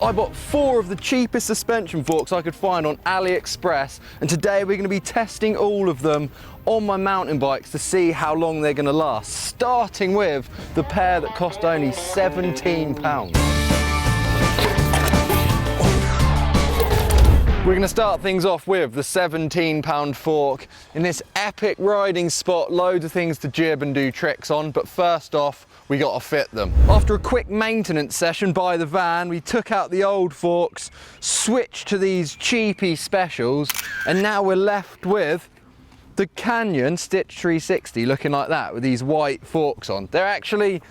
I bought 4 of the cheapest suspension forks I could find on Aliexpress, and today we're going to be testing all of them on my mountain bikes to see how long they're going to last, starting with the pair that cost only £17. We're going to start things off with the £17 fork in this epic riding spot, loads of things to jib and do tricks on, but first off we got to fit them. After a quick maintenance session by the van, we took out the old forks, switched to these cheapy specials, and now we're left with the Canyon Stitch 360 looking like that with these white forks on. They're actually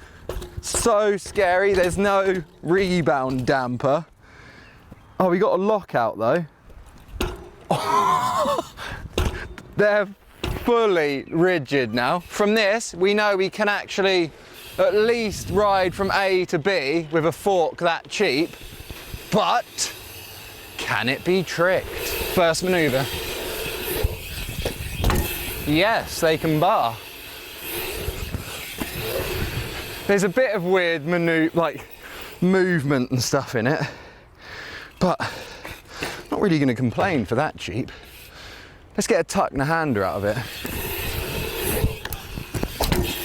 so scary, there's no rebound damper. Oh, we got a lockout though. They're fully rigid now. From this, we know we can actually at least ride from A to B with a fork that cheap, but can it be tricked? First manoeuvre. Yes, they can bar. There's a bit of weird movement and stuff in it, but not really going to complain for that cheap. Let's get a tuck and a hander out of it.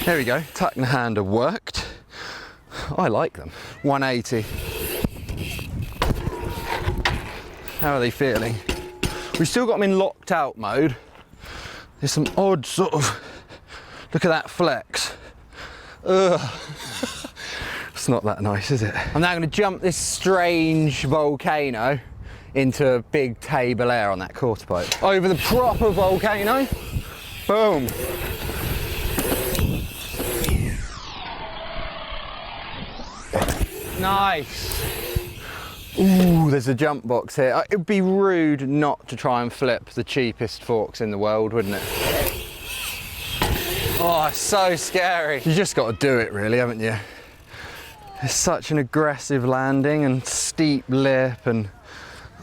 There we go, tuck and a hander worked. I like them. 180. How are they feeling? We've still got them in locked out mode. There's some odd sort of, look at that flex. Ugh. It's not that nice, is it? I'm now going to jump this strange volcano into a big table air on that quarter pipe. Over the proper volcano. Boom. Nice. Ooh, there's a jump box here. It'd be rude not to try and flip the cheapest forks in the world, wouldn't it? Oh, it's so scary. You just got to do it really, haven't you? It's such an aggressive landing and steep lip, and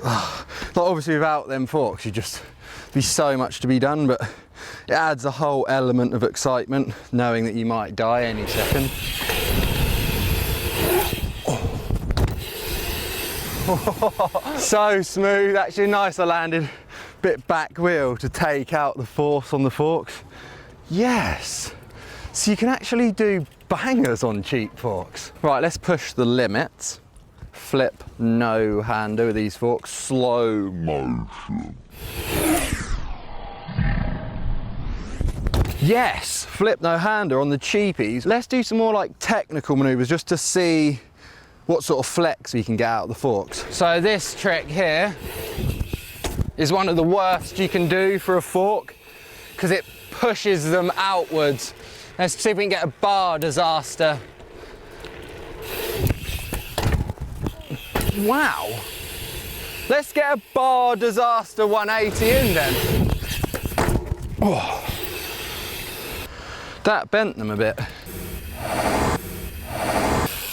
like obviously without them forks you'd just be so much to be done, but it adds a whole element of excitement knowing that you might die any second. So smooth, actually nice. I landed a bit back wheel to take out the force on the forks. Yes, so you can actually do bangers on cheap forks. Right, let's push the limits. Flip no hander with these forks, slow motion. Yes, flip no hander on the cheapies. Let's do some more like technical maneuvers just to see what sort of flex we can get out of the forks. So this trick here is one of the worst you can do for a fork because it pushes them outwards. Let's see if we can get a bar disaster. Wow. Let's get a bar disaster 180 in then. Oh. That bent them a bit.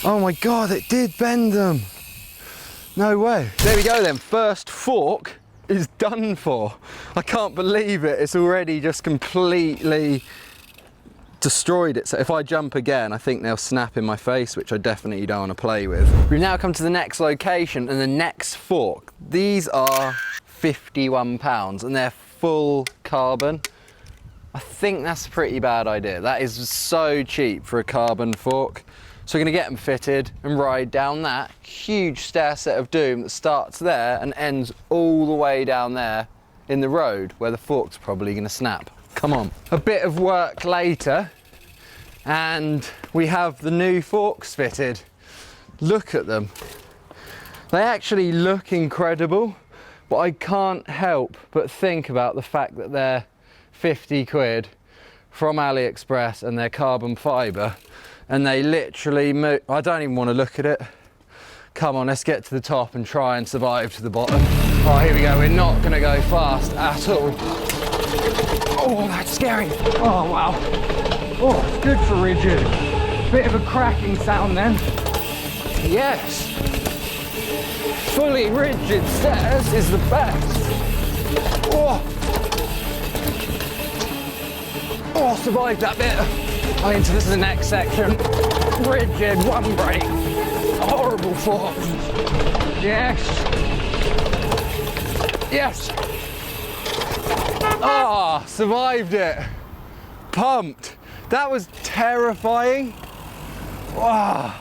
Oh my God, it did bend them. No way. There we go then, first fork is done for. I can't believe it, it's already just completely destroyed it. So if I jump again, I think they'll snap in my face, which I definitely don't want to play with. We've now come to the next location and the next fork. These are £51 and they're full carbon. I think that's a pretty bad idea. That is so cheap for a carbon fork. So we're going to get them fitted and ride down that huge stair set of doom that starts there and ends all the way down there in the road where the fork's probably going to snap. Come on. A bit of work later and we have the new forks fitted. Look at them. They actually look incredible, but I can't help but think about the fact that they're 50 quid from AliExpress and they're carbon fibre. And they literally move. I don't even want to look at it. Come on, let's get to the top and try and survive to the bottom. Oh, here we go. We're not going to go fast at all. Oh, that's scary. Oh, wow. Oh, it's good for rigid. Bit of a cracking sound then. Yes. Fully rigid stairs is the best. Oh. Oh, survived that bit. Oh, into the next section. Rigid, one brake. Horrible fork. Yes. Yes. Oh, survived it. Pumped. That was terrifying. Wow.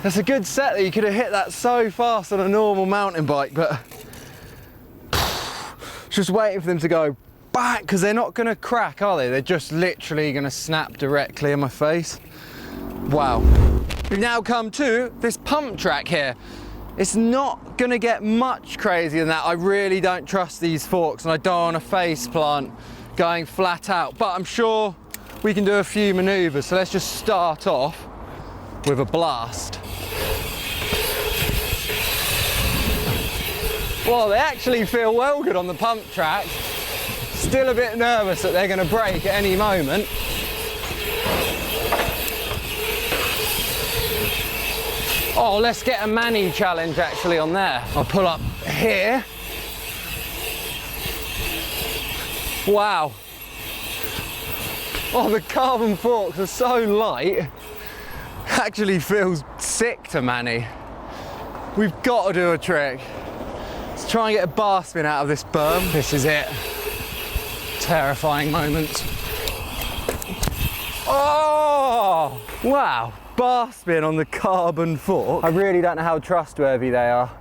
That's a good set that you could have hit that so fast on a normal mountain bike, but just waiting for them to go back, because they're not going to crack, are they? They're just literally going to snap directly in my face. Wow. We've now come to this pump track here. It's not going to get much crazier than that. I really don't trust these forks, and I don't want a face plant going flat out, but I'm sure we can do a few maneuvers. So let's just start off with a blast. Well, they actually feel well good on the pump track. Still a bit nervous that they're going to break at any moment. Oh, let's get a mani challenge actually on there. I'll pull up here. Wow. Oh, the carbon forks are so light. Actually feels sick to mani. We've got to do a trick. Let's try and get a bar spin out of this berm. This is it. Terrifying moment. Oh! Wow. Bar spin on the carbon fork. I really don't know how trustworthy they are.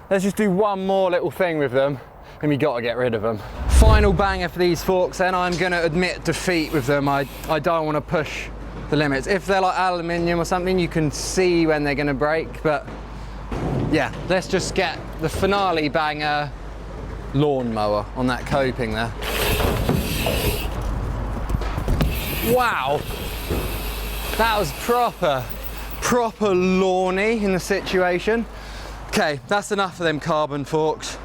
Let's just do one more little thing with them, and we got to get rid of them. Final banger for these forks, then. I'm going to admit defeat with them. I don't want to push the limits. If they're like aluminium or something, you can see when they're going to break, but yeah, let's just get the finale banger lawnmower on that coping there. Wow, that was proper lawny in the situation. Okay, that's enough of them carbon forks.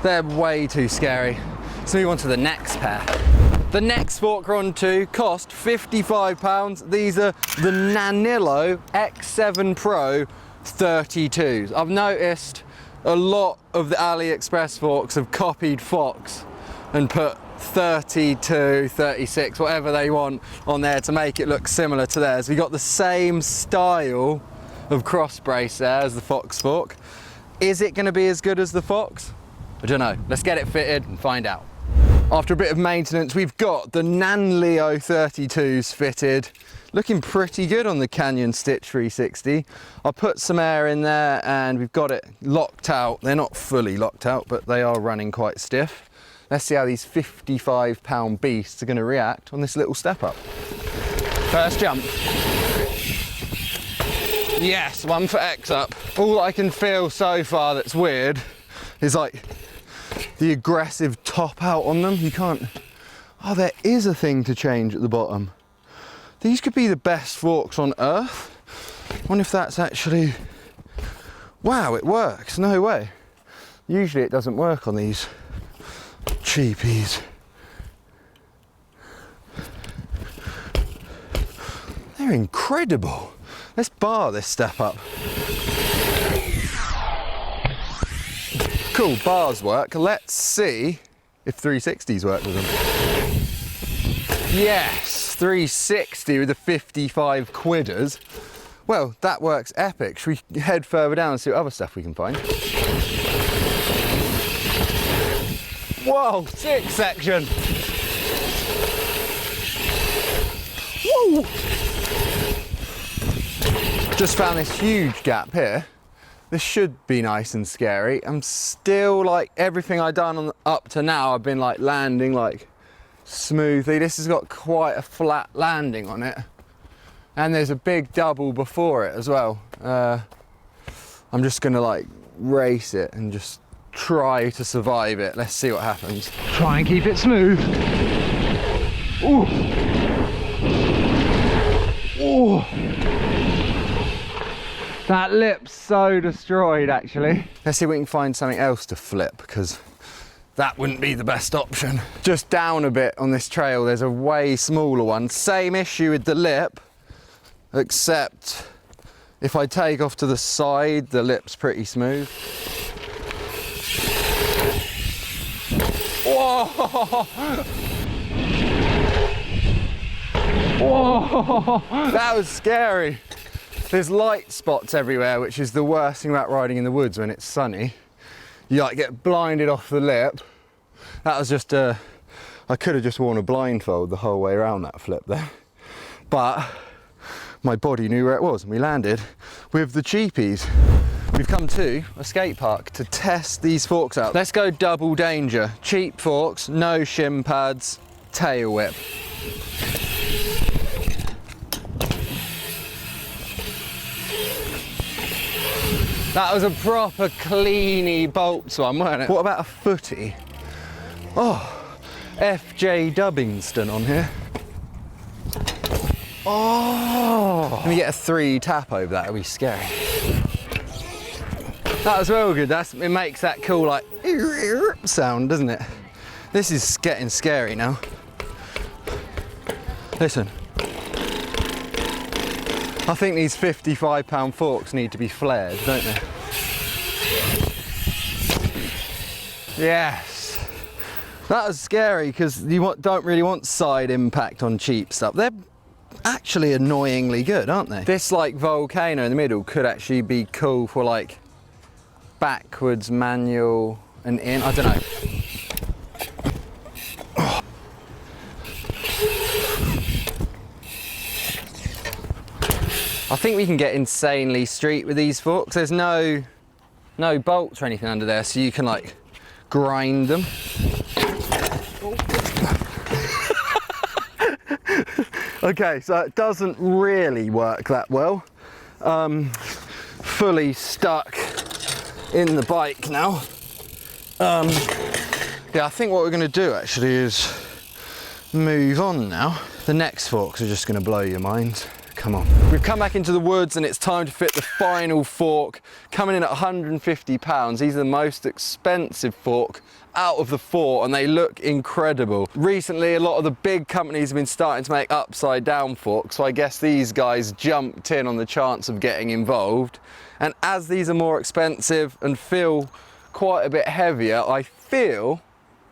They're way too scary. Let's move on to the next pair. The next fork we're on to cost £55. These are the Nanillo X7 Pro 32s. I've noticed a lot of the Aliexpress forks have copied Fox and put 32, 36, whatever they want on there to make it look similar to theirs. We got the same style of cross brace there as the Fox fork. Is it going to be as good as the Fox? I don't know. Let's get it fitted and find out. After a bit of maintenance, we've got the Nanillo 32s fitted. Looking pretty good on the Canyon Stitch 360. I'll put some air in there and we've got it locked out. They're not fully locked out, but they are running quite stiff. Let's see how these 55-pound beasts are going to react on this little step up. First jump. Yes, one for X up. All I can feel so far that's weird is like the aggressive top out on them. You can't, oh, there is a thing to change at the bottom. These could be the best forks on earth. I wonder if that's actually, wow, it works, no way. Usually it doesn't work on these cheapies. They're incredible. Let's bar this step up. Cool, bars work. Let's see if 360s work with them. Yes, 360 with the 55 quidders. Well, that works epic. Should we head further down and see what other stuff we can find? Whoa, sick section. Whoa! Just found this huge gap here. This should be nice and scary. I'm still like, everything I've done up to now, I've been like landing like smoothly. This has got quite a flat landing on it. And there's a big double before it as well. I'm just gonna like race it and just try to survive it. Let's see what happens. Try and keep it smooth. Ooh. Ooh. That lip's so destroyed actually. Let's see if we can find something else to flip, because that wouldn't be the best option. Just down a bit on this trail, there's a way smaller one. Same issue with the lip, except if I take off to the side, the lip's pretty smooth. Whoa! Whoa! That was scary. There's light spots everywhere, which is the worst thing about riding in the woods when it's sunny. You like get blinded off the lip. That was just I could have just worn a blindfold the whole way around that flip there. But my body knew where it was and we landed with the cheapies. We've come to a skate park to test these forks out. Let's go double danger. Cheap forks, no shim pads, tail whip. That was a proper cleany bolts one, wasn't it? What about a footy? Oh, FJ Dubbingston on here. Oh, let me get a 3 tap over that, it'll be scary. That was well good. It makes that cool like sound, doesn't it? This is getting scary now. Listen. I think these £55 forks need to be flared, don't they? Yes. That was scary because you don't really want side impact on cheap stuff. They're actually annoyingly good, aren't they? This like volcano in the middle could actually be cool for like backwards manual and in, I don't know. I think we can get insanely street with these forks. There's no bolts or anything under there, so you can like grind them. Okay, so it doesn't really work that well. Fully stuck in the bike now. Yeah, I think what we're gonna do actually is move on now. The next forks are just gonna blow your mind. Come on. We've come back into the woods and it's time to fit the final fork. Coming in at £150. These are the most expensive fork out of the 4 and they look incredible. Recently, a lot of the big companies have been starting to make upside down forks, so I guess these guys jumped in on the chance of getting involved. And as these are more expensive and feel quite a bit heavier, I feel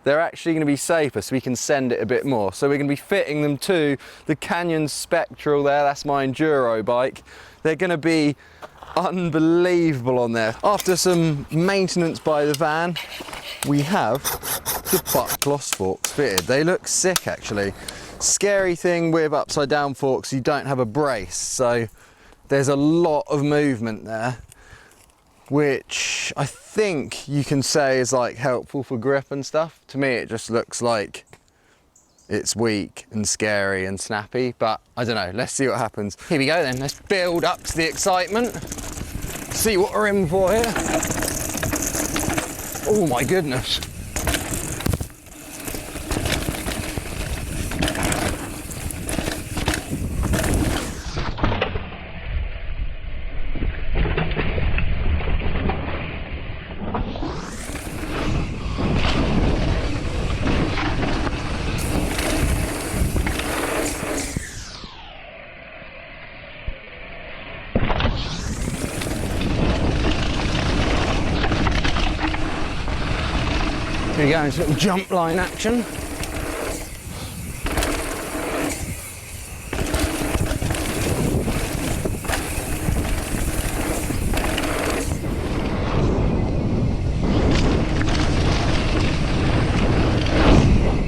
they're actually going to be safer, so we can send it a bit more. So we're going to be fitting them to the Canyon Spectral there, that's my enduro bike. They're going to be unbelievable on there. After some maintenance by the van, we have the butt gloss forks fitted. They look sick actually. Scary thing with upside down forks, you don't have a brace, so there's a lot of movement there, which I think you can say is like helpful for grip and stuff. To me, it just looks like it's weak and scary and snappy, but I don't know, let's see what happens. Here we go then, let's build up to the excitement. See what we're in for here. Oh my goodness. Here we go, it's a little jump line action.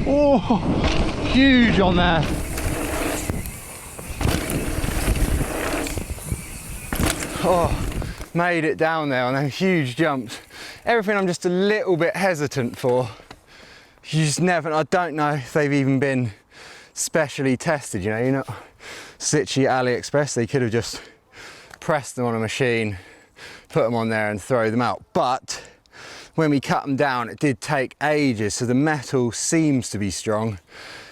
Oh, huge on there. Oh, made it down there on those huge jumps. Everything I'm just a little bit hesitant for. You just never, I don't know if they've even been specially tested, you know, you're not literally Aliexpress, they could have just pressed them on a machine, put them on there and throw them out. But when we cut them down, it did take ages, so the metal seems to be strong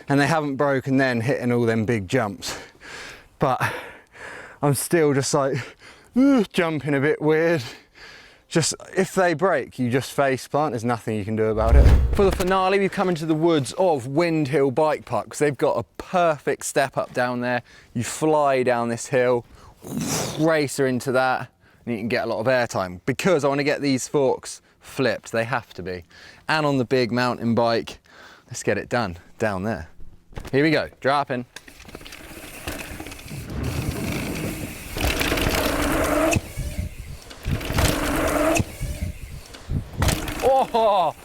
and they haven't broken then hitting all them big jumps. But I'm still just like, jumping a bit weird. Just, if they break, you just face plant, there's nothing you can do about it. For the finale, we've come into the woods of Wind Hill Bike Park, because they've got a perfect step up down there. You fly down this hill, racer into that, and you can get a lot of airtime. Because I want to get these forks flipped, they have to be. And on the big mountain bike, let's get it done, down there. Here we go, dropping. Oh,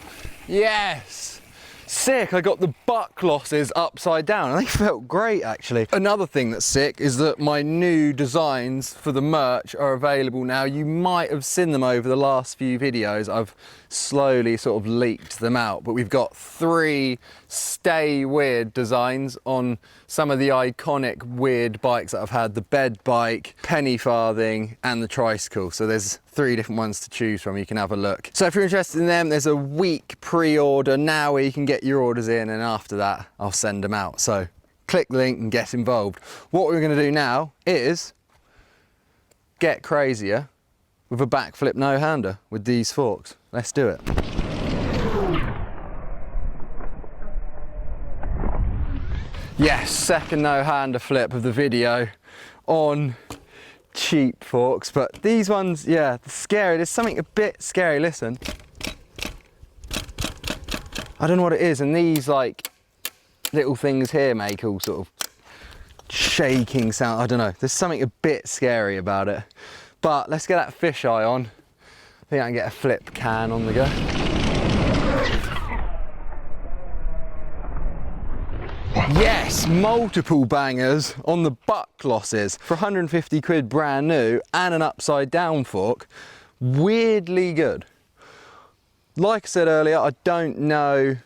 yes. Sick, I got the butt losses upside down and they felt great actually. Another thing that's sick is that my new designs for the merch are available now. You might have seen them over the last few videos. I've slowly sort of leaked them out, but we've got 3 stay weird designs on some of the iconic weird bikes that I've had: the bed bike, penny farthing and the tricycle. So there's 3 different ones to choose from. You can have a look. So if you're interested in them, there's a week pre-order now where you can get your orders in, and after that I'll send them out. So click the link and get involved. What we're going to do now is get crazier with a backflip no-hander with these forks. Let's do it. Yes, second no-hander flip of the video on cheap forks, but these ones, yeah, scary. There's something a bit scary. Listen, I don't know what it is, and these like little things here make all sort of shaking sound. I don't know, there's something a bit scary about it. But let's get that fisheye on. I think I can get a flip can on the go. Yes, multiple bangers on the butt losses for 150 quid brand new and an upside down fork. Weirdly good. Like I said earlier, I don't know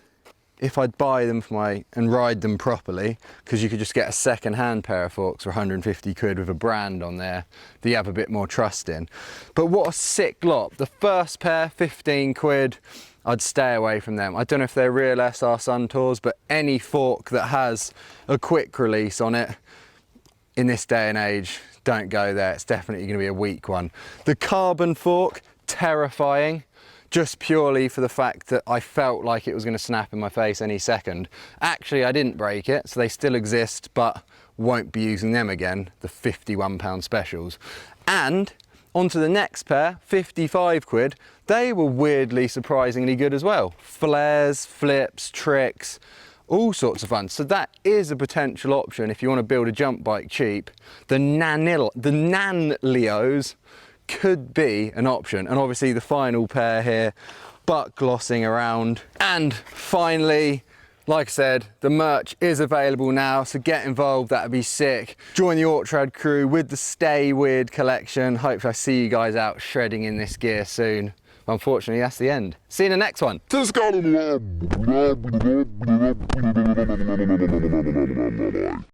if I'd buy them for and ride them properly, because you could just get a second-hand pair of forks for 150 quid with a brand on there that you have a bit more trust in. But what a sick lot. The first pair, 15 quid. I'd stay away from them. I don't know if they're real SR Suntours, but any fork that has a quick release on it in this day and age, don't go there. It's definitely going to be a weak one. The carbon fork, terrifying, just purely for the fact that I felt like it was going to snap in my face any second. Actually, I didn't break it, so they still exist, but won't be using them again, the £51 specials. And onto the next pair, 55 quid. They were weirdly surprisingly good as well. Flares, flips, tricks, all sorts of fun. So that is a potential option if you want to build a jump bike cheap. The Nanillos could be an option. And obviously the final pair here, butt glossing around. And finally, like I said, the merch is available now, so get involved, that'd be sick. Join the Ortrad crew with the Stay Weird collection. Hopefully I see you guys out shredding in this gear soon. Unfortunately, that's the end. See you in the next one.